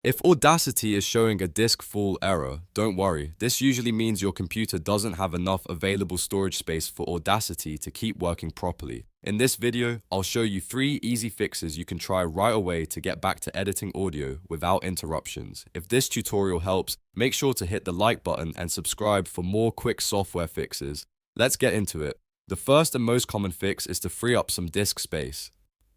If Audacity is showing a disk full error, don't worry. This usually means your computer doesn't have enough available storage space for Audacity to keep working properly. In this video, I'll show you 3 easy fixes you can try right away to get back to editing audio without interruptions. If this tutorial helps, make sure to hit the like button and subscribe for more quick software fixes. Let's get into it. The first and most common fix is to free up some disk space.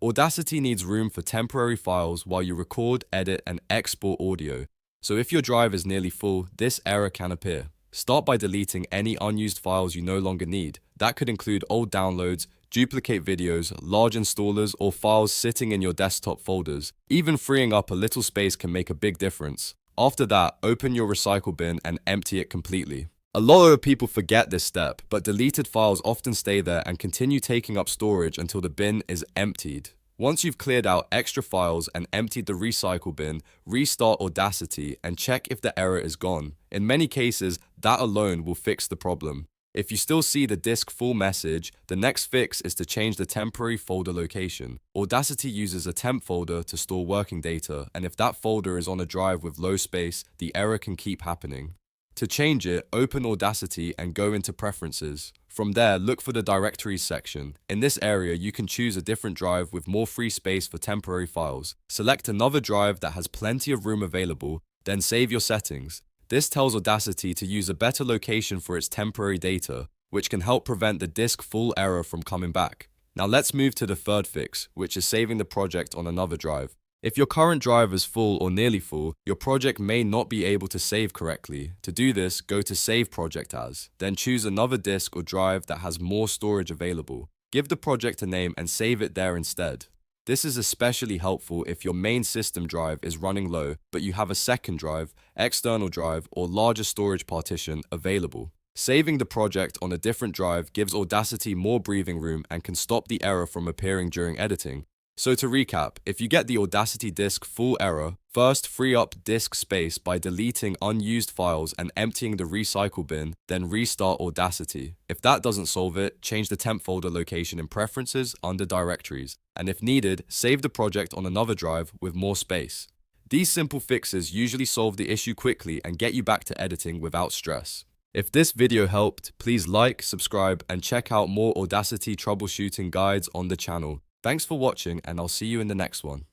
Audacity needs room for temporary files while you record, edit, and export audio. So if your drive is nearly full, this error can appear. Start by deleting any unused files you no longer need. That could include old downloads, duplicate videos, large installers, or files sitting in your desktop folders. Even freeing up a little space can make a big difference. After that, open your recycle bin and empty it completely. A lot of people forget this step, but deleted files often stay there and continue taking up storage until the bin is emptied. Once you've cleared out extra files and emptied the recycle bin, restart Audacity and check if the error is gone. In many cases, that alone will fix the problem. If you still see the disk full message, the next fix is to change the temporary folder location. Audacity uses a temp folder to store working data, and if that folder is on a drive with low space, the error can keep happening. To change it, open Audacity and go into Preferences. From there, look for the Directories section. In this area, you can choose a different drive with more free space for temporary files. Select another drive that has plenty of room available, then save your settings. This tells Audacity to use a better location for its temporary data, which can help prevent the disk full error from coming back. Now let's move to the third fix, which is saving the project on another drive. If your current drive is full or nearly full, your project may not be able to save correctly. To do this, go to Save Project As, then choose another disk or drive that has more storage available. Give the project a name and save it there instead. This is especially helpful if your main system drive is running low, but you have a second drive, external drive, or larger storage partition available. Saving the project on a different drive gives Audacity more breathing room and can stop the error from appearing during editing. So to recap, if you get the Audacity disk full error, first free up disk space by deleting unused files and emptying the recycle bin, then restart Audacity. If that doesn't solve it, change the temp folder location in Preferences under Directories, and if needed, save the project on another drive with more space. These simple fixes usually solve the issue quickly and get you back to editing without stress. If this video helped, please like, subscribe, and check out more Audacity troubleshooting guides on the channel. Thanks for watching, and I'll see you in the next one.